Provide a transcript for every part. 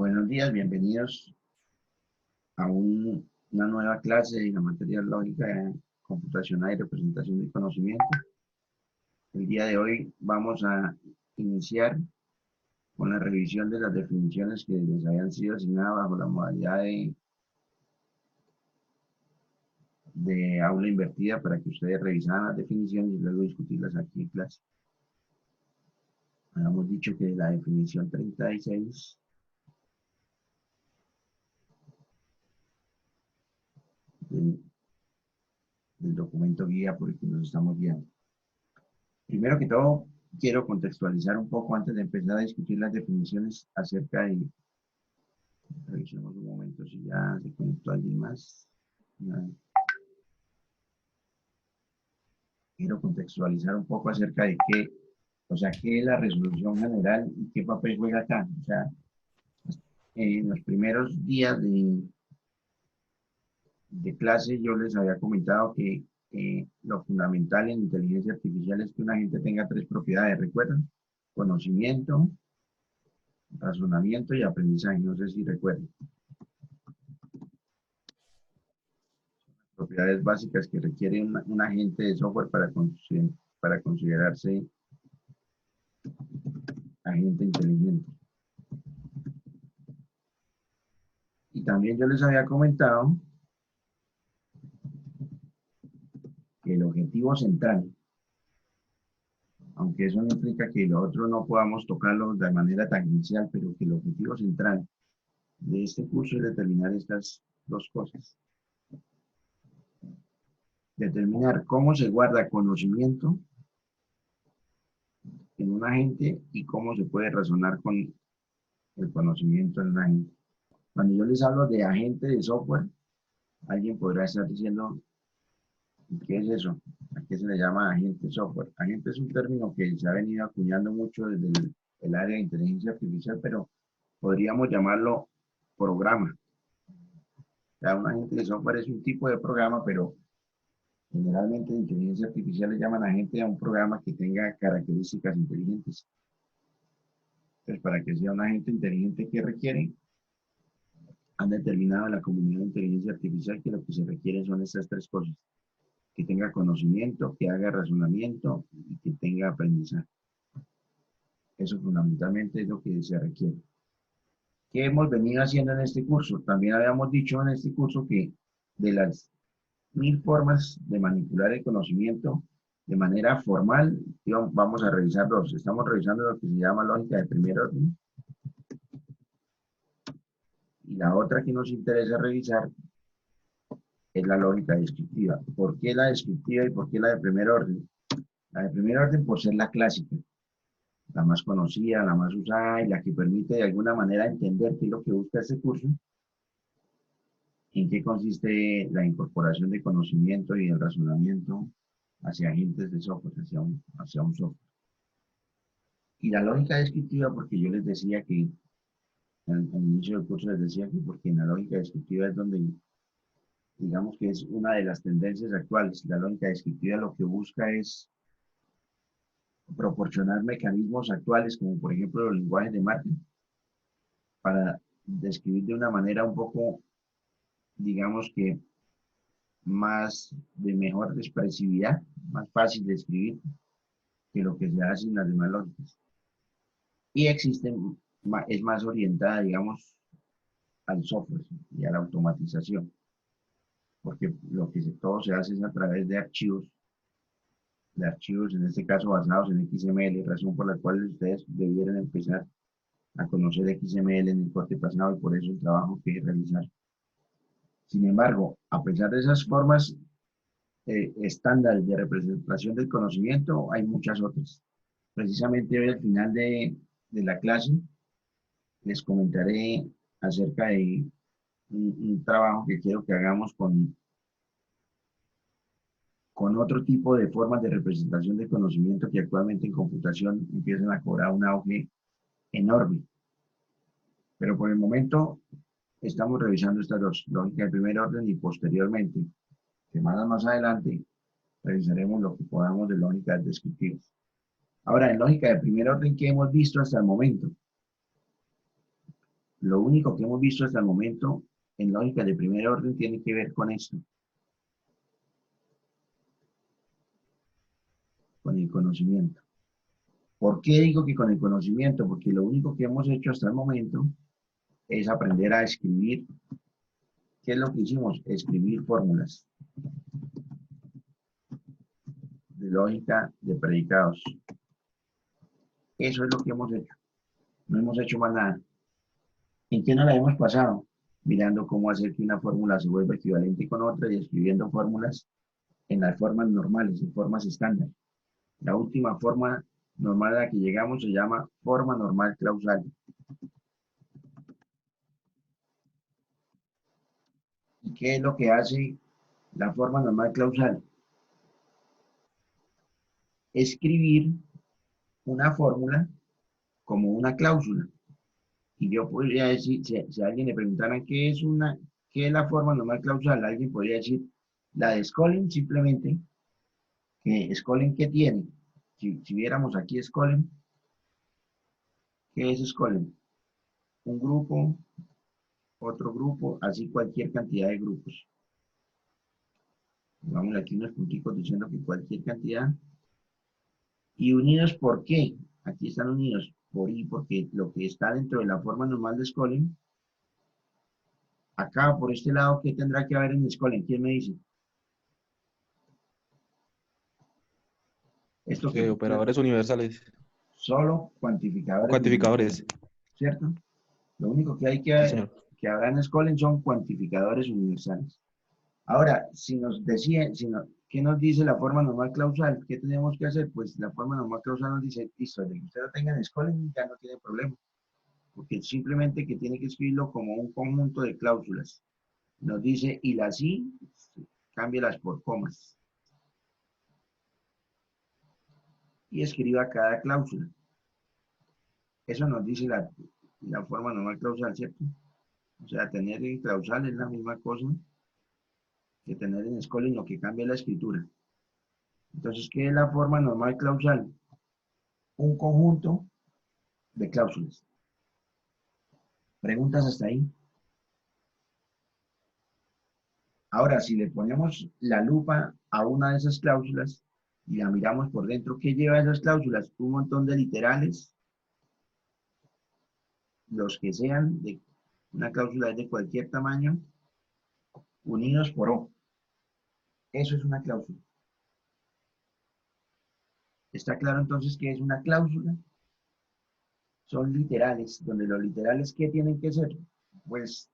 Buenos días, bienvenidos a una nueva clase de la materia lógica computacional y representación del conocimiento. El día de hoy vamos a iniciar con la revisión de las definiciones que les habían sido asignadas bajo la modalidad de aula invertida para que ustedes revisaran las definiciones y luego discutirlas aquí en clase. Habíamos dicho que la definición 36 del documento guía por el que nos estamos guiando. Primero que todo, quiero contextualizar un poco antes de empezar a discutir las definiciones acerca de, revisemos un momento si ya se conectó alguien más. Quiero contextualizar un poco acerca de qué, o sea, qué es la resolución general y qué papel juega acá. O sea, en los primeros días de clase yo les había comentado que lo fundamental en inteligencia artificial es que una gente tenga tres propiedades, ¿recuerdan? Conocimiento, razonamiento y aprendizaje, no sé si recuerdan. Propiedades básicas que requiere un agente de software para considerarse agente inteligente. Y también yo les había comentado que el objetivo central, aunque eso no implica que lo otro no podamos tocarlo de manera tangencial, pero que el objetivo central de este curso es determinar estas dos cosas. Determinar cómo se guarda conocimiento en un agente y cómo se puede razonar con el conocimiento en un agente. Cuando yo les hablo de agente de software, alguien podrá estar diciendo, ¿qué es eso? ¿A qué se le llama agente de software? Agente es un término que se ha venido acuñando mucho desde el área de inteligencia artificial, pero podríamos llamarlo programa. O sea, un agente de software es un tipo de programa, pero generalmente en inteligencia artificial le llaman agente a un programa que tenga características inteligentes. Entonces, para que sea un agente inteligente, ¿qué requiere? Han determinado en la comunidad de inteligencia artificial que lo que se requiere son estas tres cosas: que tenga conocimiento, que haga razonamiento y que tenga aprendizaje. Eso fundamentalmente es lo que se requiere. ¿Qué hemos venido haciendo en este curso? También habíamos dicho en este curso que de las 1000 formas de manipular el conocimiento de manera formal, vamos a revisar dos. Estamos revisando lo que se llama lógica de primer orden. Y la otra que nos interesa revisar es la lógica descriptiva. ¿Por qué la descriptiva y por qué la de primer orden? La de primer orden por ser la clásica, la más conocida, la más usada y la que permite de alguna manera entender qué es lo que busca este curso, en qué consiste la incorporación de conocimiento y el razonamiento hacia agentes de software, hacia un software. Y la lógica descriptiva, porque yo les decía que, al inicio del curso les decía que porque en la lógica descriptiva es donde, digamos que es una de las tendencias actuales. La lógica descriptiva lo que busca es proporcionar mecanismos actuales, como por ejemplo los lenguajes de marketing, para describir de una manera un poco, digamos que más de mejor expresividad, más fácil de escribir que lo que se hace en las demás lógicas. Y es más orientada, digamos, al software y a la automatización, porque todo se hace es a través de archivos en este caso basados en XML, razón por la cual ustedes debieran empezar a conocer XML en el corte pasado y por eso el trabajo que realizar. Sin embargo, a pesar de esas formas estándares de representación del conocimiento, hay muchas otras. Precisamente hoy al final de la clase les comentaré acerca de un trabajo que quiero que hagamos con otro tipo de formas de representación del conocimiento que actualmente en computación empiezan a cobrar un auge enorme. Pero por el momento estamos revisando estas dos, lógica de primer orden y posteriormente, semanas más adelante, revisaremos lo que podamos de lógicas descriptivas. Ahora, en lógica de primer orden, ¿qué hemos visto hasta el momento? Lo único que hemos visto hasta el momento en lógica de primer orden tiene que ver con esto, con el conocimiento. ¿Por qué digo que con el conocimiento? Porque lo único que hemos hecho hasta el momento es aprender a escribir. ¿Qué es lo que hicimos? Escribir fórmulas de lógica de predicados. Eso es lo que hemos hecho. No hemos hecho más nada. ¿En qué nos la hemos pasado? Mirando cómo hacer que una fórmula se vuelva equivalente con otra y escribiendo fórmulas en las formas normales, en formas estándar. La última forma normal a la que llegamos se llama forma normal clausal. ¿Y qué es lo que hace la forma normal clausal? Escribir una fórmula como una cláusula. Y yo podría decir, si a alguien le preguntaran qué es la forma normal clausal, alguien podría decir la de Skolem simplemente, que Skolem, ¿qué tiene? Si viéramos aquí Skolem, ¿qué es Skolem? Un grupo, otro grupo, así cualquier cantidad de grupos. Vamos aquí unos punticos diciendo que cualquier cantidad. ¿Y unidos por qué? Aquí están unidos por I, porque lo que está dentro de la forma normal de Skolem, acá por este lado, ¿qué tendrá que haber en Skolem? ¿Quién me dice? Esto que Operadores universales solo o cuantificadores cuantificadores. universales, ¿cierto? Lo único que hay Sí, señor. que habrá en Skolem son cuantificadores universales. Ahora, si nos decía, ¿qué nos dice la forma normal clausal? ¿Qué tenemos que hacer? Pues la forma normal clausal nos dice, listo, de que usted lo tenga en Skolem ya no tiene problema, porque simplemente que tiene que escribirlo como un conjunto de cláusulas. Nos dice, y las I, cámbielas por comas. Y escriba cada cláusula. Eso nos dice la forma normal clausal, ¿cierto? O sea, tener en clausal es la misma cosa que tener en Skolem, lo que cambia la escritura. Entonces, ¿qué es la forma normal clausal? Un conjunto de cláusulas. ¿Preguntas hasta ahí? Ahora, si le ponemos la lupa a una de esas cláusulas y la miramos por dentro, ¿qué lleva esas cláusulas? Un montón de literales, los que sean de una cláusula de cualquier tamaño, unidos por O. Eso es una cláusula. ¿Está claro entonces qué es una cláusula? Son literales, donde los literales, ¿qué tienen que ser? Pues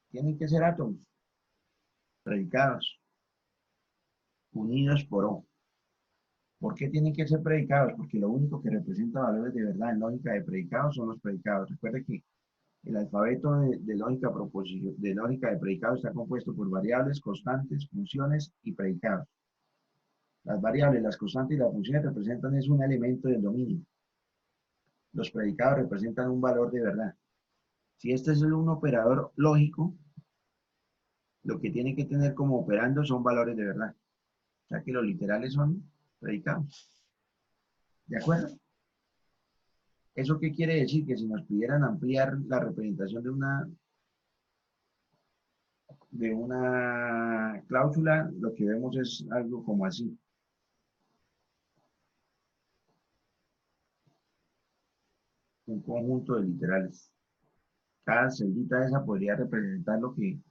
tienen que ser átomos, predicados, unidos por O. ¿Por qué tienen que ser predicados? Porque lo único que representa valores de verdad en lógica de predicados son los predicados. Recuerde que el alfabeto de lógica de lógica de predicados está compuesto por variables, constantes, funciones y predicados. Las variables, las constantes y las funciones representan es un elemento del dominio. Los predicados representan un valor de verdad. Si este es un operador lógico, lo que tiene que tener como operando son valores de verdad. O sea que los literales son predicados. ¿De acuerdo? ¿Eso qué quiere decir? Que si nos pidieran ampliar la representación de una cláusula, lo que vemos es algo como así. Un conjunto de literales. Cada celita esa podría representar lo que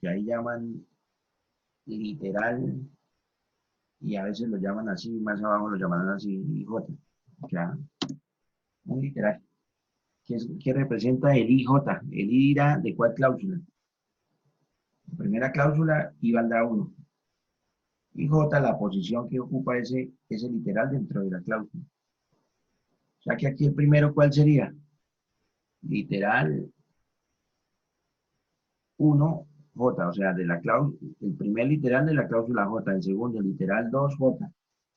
ahí llaman literal, y a veces lo llaman así, más abajo lo llaman así, J. O sea, un literal. ¿Qué representa el IJ? ¿El I irá de cuál cláusula? La primera cláusula I valdrá 1. Y J, la posición que ocupa ese literal dentro de la cláusula. O sea que aquí el primero, ¿cuál sería? Literal 1 J, o sea, el primer literal de la cláusula J, el segundo literal 2 J,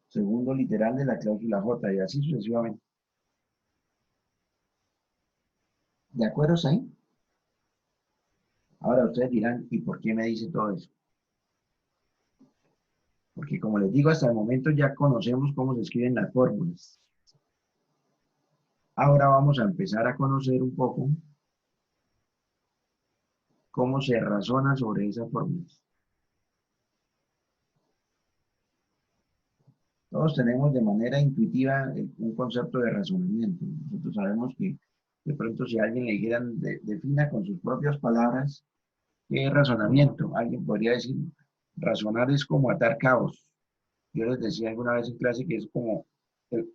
segundo literal de la cláusula J, y así sucesivamente. ¿De acuerdo, ahí? Ahora ustedes dirán, ¿y por qué me dice todo eso? Porque como les digo, hasta el momento ya conocemos cómo se escriben las fórmulas. Ahora vamos a empezar a conocer un poco cómo se razona sobre esas fórmulas. Todos tenemos de manera intuitiva un concepto de razonamiento. Nosotros sabemos que de pronto si a alguien le dijeran, defina con sus propias palabras qué es razonamiento. Alguien podría decir, razonar es como atar cabos. Yo les decía alguna vez en clase que es como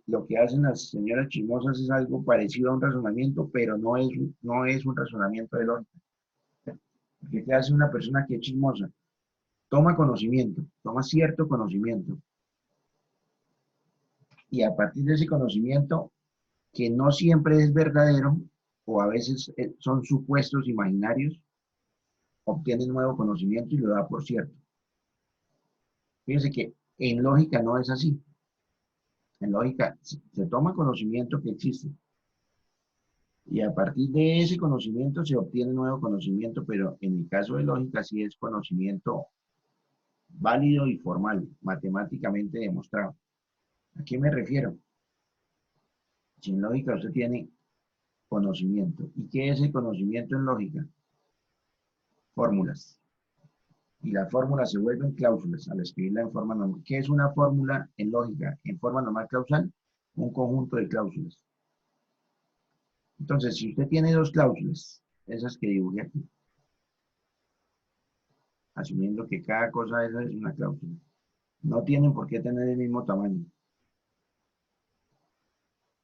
lo que hacen las señoras chismosas es algo parecido a un razonamiento, pero no es un razonamiento de lógica. Porque ¿qué hace una persona que es chismosa? Toma conocimiento, toma cierto conocimiento. Y a partir de ese conocimiento, que no siempre es verdadero, o a veces son supuestos imaginarios, obtiene nuevo conocimiento y lo da por cierto. Fíjense que en lógica no es así. En lógica se toma conocimiento que existe y a partir de ese conocimiento se obtiene nuevo conocimiento, pero en el caso de lógica sí es conocimiento válido y formal, matemáticamente demostrado. ¿A qué me refiero? Si en lógica usted tiene conocimiento. ¿Y qué es el conocimiento en lógica? Fórmulas. Y las fórmulas se vuelven cláusulas al escribirla en forma normal. ¿Qué es una fórmula en lógica? En forma normal causal, un conjunto de cláusulas. Entonces, si usted tiene dos cláusulas, esas que dibujé aquí, asumiendo que cada cosa de esas es una cláusula, no tienen por qué tener el mismo tamaño.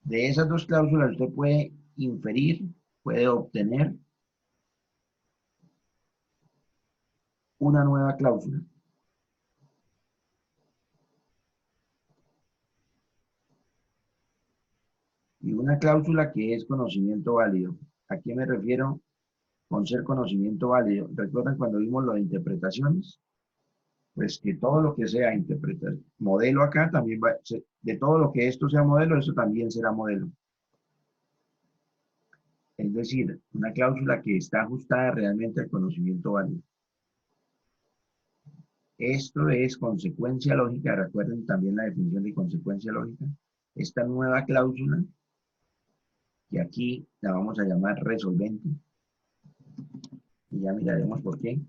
De esas dos cláusulas usted puede inferir, puede obtener una nueva cláusula. Y una cláusula que es conocimiento válido. ¿A qué me refiero con ser conocimiento válido? ¿Recuerdan cuando vimos lo de interpretaciones? Pues que todo lo que sea interpretar modelo acá también va, de todo lo que esto sea modelo, eso también será modelo. Es decir, una cláusula que está ajustada realmente al conocimiento válido. Esto es consecuencia lógica, recuerden también la definición de consecuencia lógica. Esta nueva cláusula, que aquí la vamos a llamar resolvente, y ya miraremos por qué.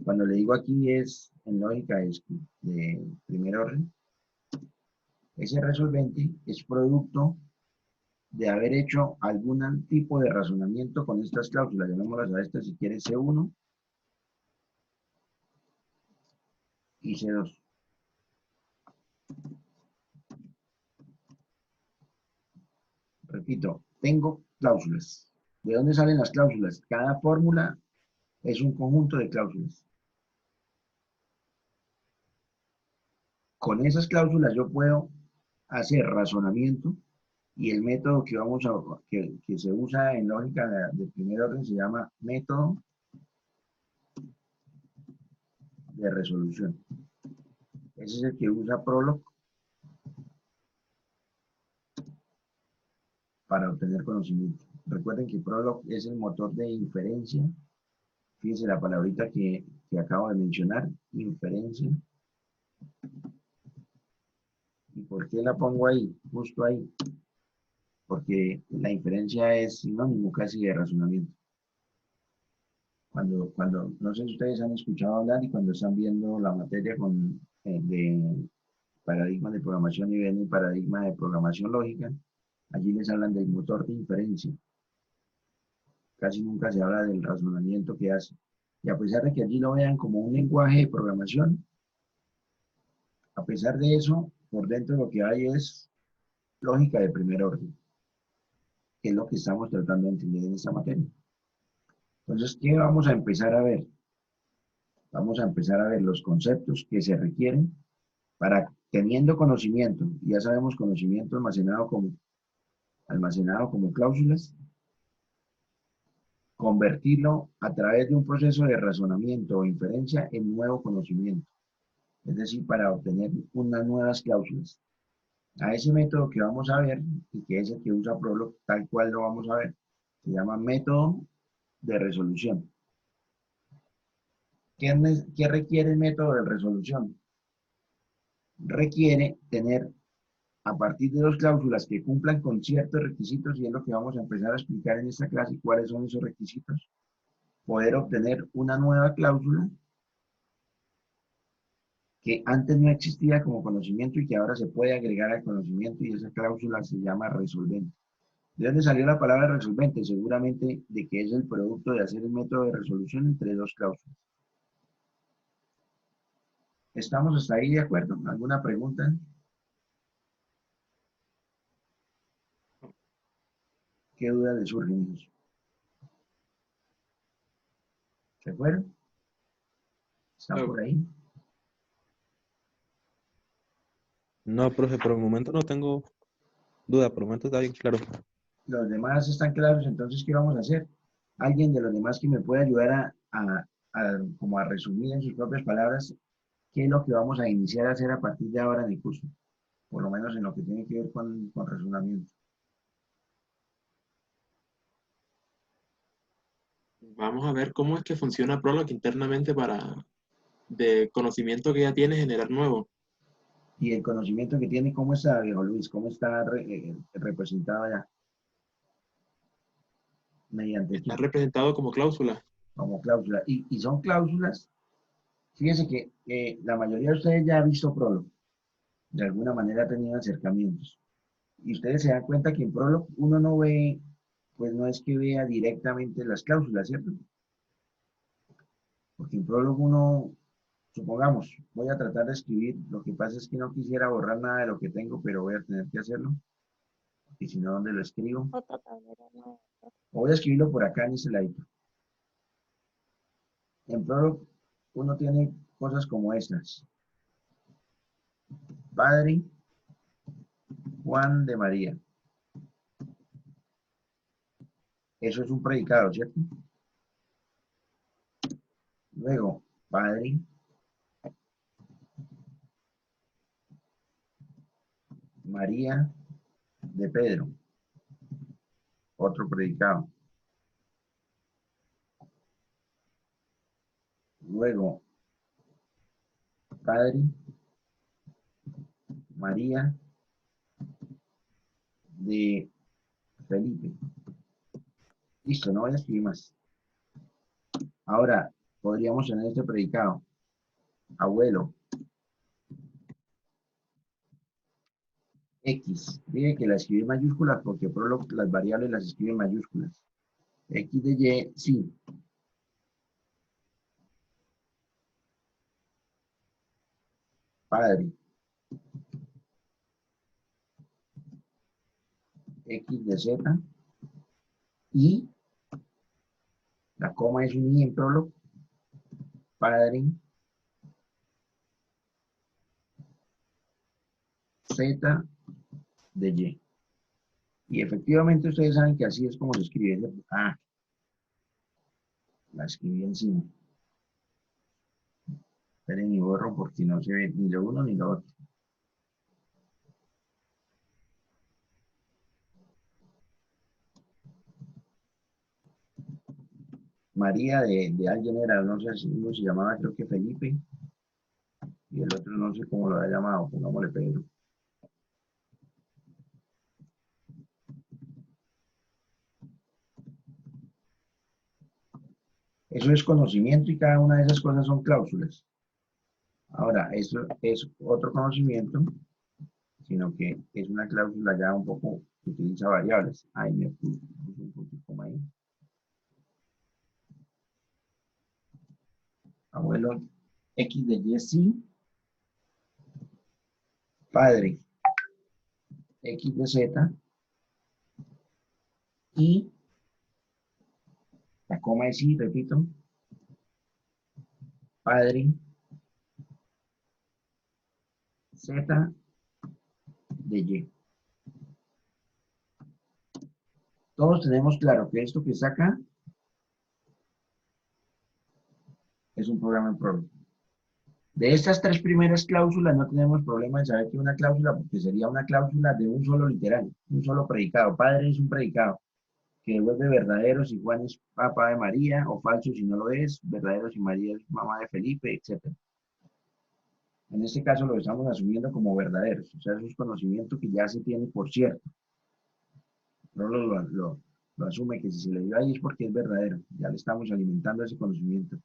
Cuando le digo aquí es, en lógica es de primer orden, ese resolvente es producto de haber hecho algún tipo de razonamiento con estas cláusulas, llamémoslas a estas si quieres C1 y C2. Repito, tengo cláusulas. ¿De dónde salen las cláusulas? Cada fórmula es un conjunto de cláusulas. Con esas cláusulas yo puedo hacer razonamiento y el método que que se usa en lógica de primer orden se llama método de resolución. Ese es el que usa Prolog para obtener conocimiento. Recuerden que Prolog es el motor de inferencia. Fíjense la palabrita que acabo de mencionar, inferencia. ¿Y por qué la pongo ahí? Justo ahí. Porque la inferencia es sinónimo casi de razonamiento. No sé si ustedes han escuchado hablar y cuando están viendo la materia de paradigmas de programación y ven el paradigma de programación lógica, allí les hablan del motor de inferencia. Casi nunca se habla del razonamiento que hace. Y a pesar de que allí lo vean como un lenguaje de programación, a pesar de eso, por dentro lo que hay es lógica de primer orden, que es lo que estamos tratando de entender en esta materia. Entonces, ¿qué vamos a empezar a ver? Vamos a empezar a ver los conceptos que se requieren para, teniendo conocimiento, ya sabemos conocimiento almacenado como cláusulas, convertirlo a través de un proceso de razonamiento o inferencia en nuevo conocimiento, es decir, para obtener unas nuevas cláusulas. A ese método que vamos a ver, y que es el que usa Prolog, tal cual lo vamos a ver, se llama método de resolución. ¿Qué requiere el método de resolución? Requiere tener, a partir de dos cláusulas que cumplan con ciertos requisitos, y es lo que vamos a empezar a explicar en esta clase, cuáles son esos requisitos. poder obtener una nueva cláusula que antes no existía como conocimiento y que ahora se puede agregar al conocimiento, y esa cláusula se llama resolvente. ¿De dónde salió la palabra resolvente? Seguramente de que es el producto de hacer el método de resolución entre dos cláusulas. ¿Estamos hasta ahí de acuerdo? ¿Alguna pregunta? ¿Qué duda le surgen? ¿Se fueron? ¿Están No, por ahí? No, profe, por el momento no tengo duda, por el momento está bien claro. Los demás están claros, entonces, ¿qué vamos a hacer? Alguien de los demás que me pueda ayudar como a resumir en sus propias palabras qué es lo que vamos a iniciar a hacer a partir de ahora en el curso, por lo menos en lo que tiene que ver con razonamiento. vamos a ver cómo es que funciona Prolog internamente para, de conocimiento que ya tienes, generar nuevo. Y el conocimiento que tiene, ¿cómo está, viejo Luis? ¿Cómo está representado allá? ¿Mediante Está qué? representado como cláusula. Como cláusula. Y son cláusulas, fíjense que la mayoría de ustedes ya ha visto Prolog, de alguna manera ha tenido acercamientos. Y ustedes se dan cuenta que en Prolog uno no ve, pues no es que vea directamente las cláusulas, ¿cierto? Porque en Prolog uno, supongamos, voy a tratar de escribir, lo que pasa es que no quisiera borrar nada de lo que tengo, pero voy a tener que hacerlo, y si no, ¿dónde lo escribo? Otra tablera nueva. O voy a escribirlo por acá en ese ladito. En Prolog uno tiene cosas como estas. Padre Juan de María. Eso es un predicado, ¿cierto? Luego, Padre María de Pedro. Otro predicado. Luego, Padre María de Felipe. Listo, no voy a escribir más. Ahora, podríamos tener este predicado. Abuelo. X. Dije que la escribí en mayúsculas porque Prolog las variables las escribe en mayúsculas. X de Y, sí. Padre. X de Z. Y la coma es un I en Prolog. Padre. Z de Y. Y efectivamente ustedes saben que así es como se escribe. ¿Cierto? Ah, la escribí encima. Esperen y borro porque no se ve ni lo uno ni lo otro. María de alguien era, no sé si uno se llamaba, creo que Felipe, y el otro no sé cómo lo ha llamado, pongámosle Pedro. Eso es conocimiento y cada una de esas cosas son cláusulas. Ahora, eso es otro conocimiento, sino que es una cláusula ya un poco que utiliza variables. Ahí me puse un poquito ahí. Abuelo X de Y sí. Padre X de Z. Y la coma es sí, repito. Padre Z de Y. Todos tenemos claro que esto que está acá es un programa en Prolog. De estas tres primeras cláusulas no tenemos problema en saber que una cláusula, porque sería una cláusula de un solo literal, un solo predicado. Padre es un predicado que devuelve verdadero si Juan es papá de María, o falso si no lo es, verdadero si María es mamá de Felipe, etc. En este caso lo estamos asumiendo como verdaderos, o sea, eso es conocimiento que ya se tiene por cierto. No lo asume que si se le dio ahí es porque es verdadero, ya le estamos alimentando ese conocimiento.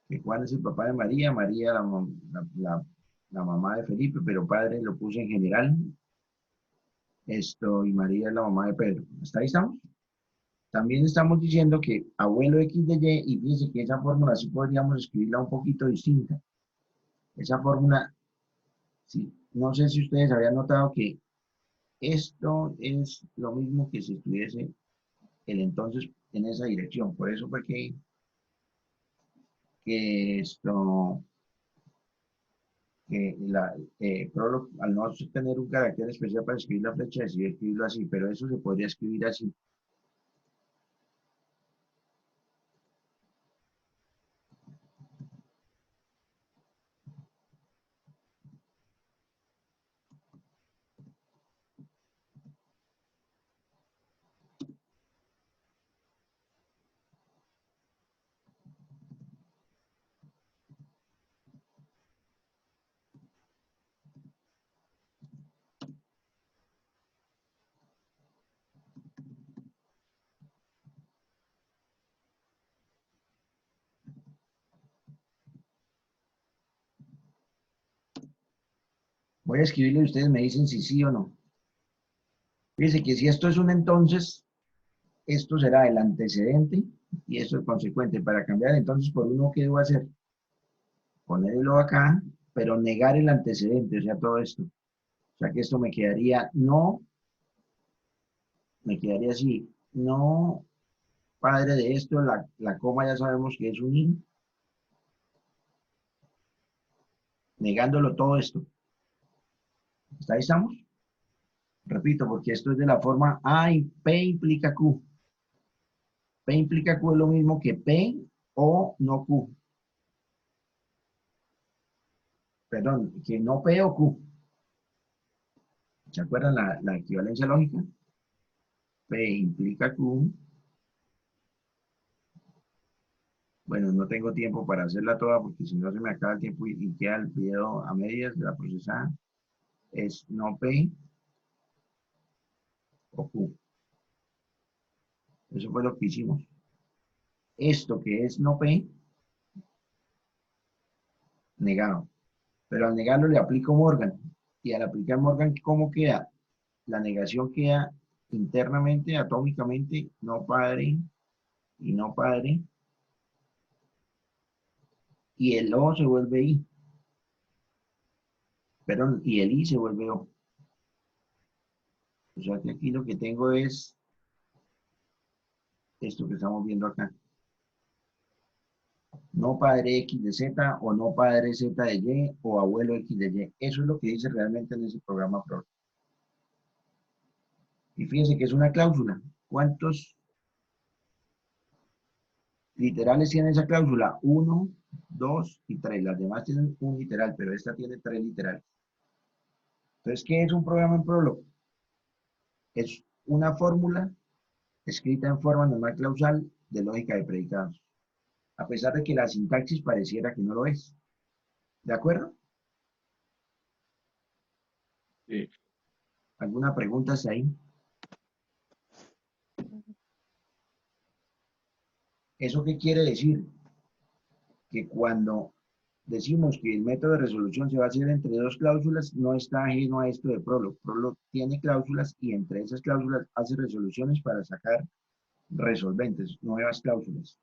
Que Juan es el papá de María, María la mamá de Felipe, pero padre lo puse en general, y María es la mamá de Pedro. ¿Hasta ahí estamos? También estamos diciendo que abuelo X de Y, y fíjense que esa fórmula sí podríamos escribirla un poquito distinta. Esa fórmula, sí, no sé si ustedes habían notado que esto es lo mismo que si estuviese el entonces en esa dirección. Por eso fue que esto, que Prolog, al no tener un carácter especial para escribir la flecha, decidí escribirlo así, pero eso se podría escribir así. Voy a escribirlo y ustedes me dicen si sí o no. Fíjense que si esto es un entonces, esto será el antecedente y esto el consecuente. Para cambiar entonces por uno, ¿qué debo hacer? Ponerlo acá, pero negar el antecedente, o sea, todo esto. O sea que esto me quedaría no, me quedaría así, no padre de esto, la coma ya sabemos que es un in, negándolo todo esto. ¿Hasta ahí estamos? Repito, porque esto es de la forma A y P implica Q. P implica Q es lo mismo que P o no Q. Perdón, que no P o Q. ¿Se acuerdan la equivalencia lógica? P implica Q. Bueno, no tengo tiempo para hacerla toda porque si no se me acaba el tiempo y queda el video a medias de la procesada. Es no P o Q. Eso fue lo que hicimos. Esto que es no P, negado. Pero al negarlo le aplico Morgan. Y al aplicar Morgan, ¿cómo queda? La negación queda internamente, atómicamente, no padre y no padre. Y el O se vuelve I. Perdón, y el I se vuelve O. O sea que aquí lo que tengo es esto que estamos viendo acá. No padre X de Z o no padre Z de Y o abuelo X de Y. Eso es lo que dice realmente en ese programa PROL. Y fíjense que es una cláusula. ¿Cuántos literales tiene esa cláusula? 1, 2 y 3. Las demás tienen un literal, pero esta tiene 3 literales. Entonces, ¿qué es un programa en Prolog? Es una fórmula escrita en forma normal clausal de lógica de predicados, a pesar de que la sintaxis pareciera que no lo es. ¿De acuerdo? Sí. ¿Alguna pregunta hasta ahí? ¿Eso qué quiere decir? Que cuando decimos que el método de resolución se va a hacer entre dos cláusulas, no está ajeno a esto de Prolog. Prolog tiene cláusulas y entre esas cláusulas hace resoluciones para sacar resolventes, nuevas cláusulas.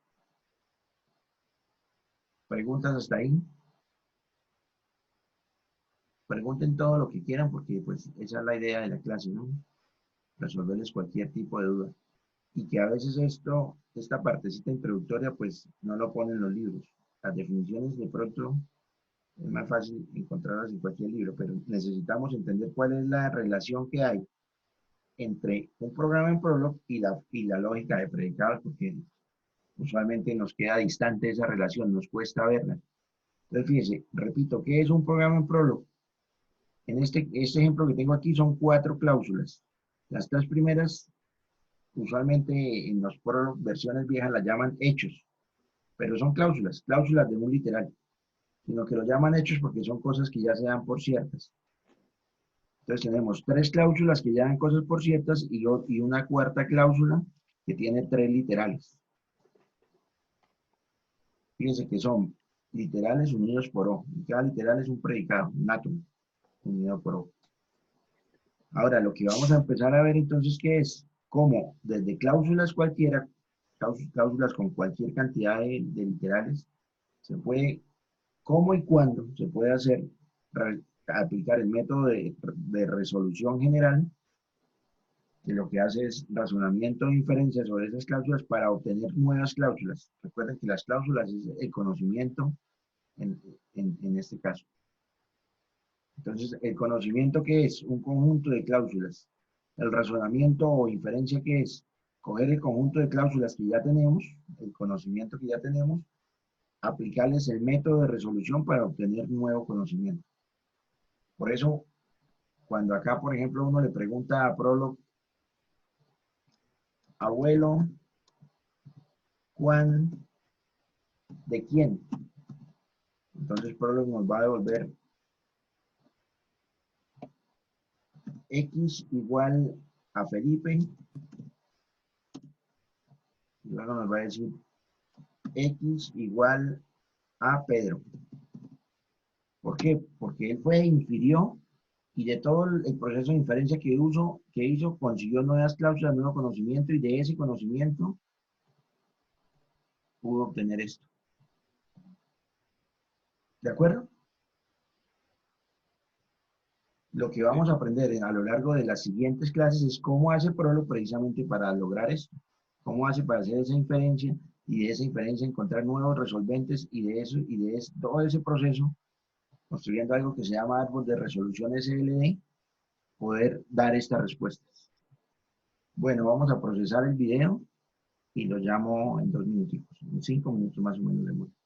¿Preguntas hasta ahí? Pregunten todo lo que quieran porque pues esa es la idea de la clase, ¿no? Resolverles cualquier tipo de duda. Y que a veces esta partecita introductoria, pues no lo ponen en los libros. Las definiciones de pronto es más fácil encontrarlas en cualquier libro, pero necesitamos entender cuál es la relación que hay entre un programa en Prolog y la lógica de predicados, porque usualmente nos queda distante esa relación, nos cuesta verla. Entonces, fíjense, repito, ¿qué es un programa en Prolog? En este ejemplo que tengo aquí son 4 cláusulas. Las 3 primeras, usualmente en las versiones viejas las llaman hechos, pero son cláusulas, cláusulas de un literal, sino que lo llaman hechos porque son cosas que ya se dan por ciertas. Entonces tenemos 3 cláusulas que ya dan cosas por ciertas y una cuarta cláusula que tiene 3 literales. Fíjense que son literales unidos por O. Y cada literal es un predicado, un átomo unido por O. Ahora, lo que vamos a empezar a ver entonces, ¿qué es? Cómo desde cláusulas cualquiera, cláusulas con cualquier cantidad de literales, se puede, cómo y cuándo se puede hacer, aplicar el método de resolución general, que lo que hace es razonamiento de inferencia sobre esas cláusulas para obtener nuevas cláusulas. Recuerden que las cláusulas es el conocimiento en este caso. Entonces, el conocimiento, ¿qué es? Un conjunto de cláusulas. El razonamiento o inferencia, ¿qué es? Coger el conjunto de cláusulas que ya tenemos, el conocimiento que ya tenemos, aplicarles el método de resolución para obtener nuevo conocimiento. Por eso, cuando acá, por ejemplo, uno le pregunta a Prolog, abuelo, ¿Juan de quién? Entonces Prolog nos va a devolver X igual a Felipe. Y luego nos va a decir X igual a Pedro. ¿Por qué? Porque él fue e infirió y de todo el proceso de inferencia que hizo, consiguió nuevas cláusulas, nuevo conocimiento y de ese conocimiento pudo obtener esto. ¿De acuerdo? Lo que vamos a aprender a lo largo de las siguientes clases es cómo hace Prolog precisamente para lograr esto. Cómo hace para hacer esa inferencia y de esa inferencia encontrar nuevos resolventes y todo ese proceso, construyendo algo que se llama árbol de resolución SLD, poder dar estas respuestas. Bueno, vamos a procesar el video y lo llamo en 2 minutos, en 5 minutos más o menos de muestra.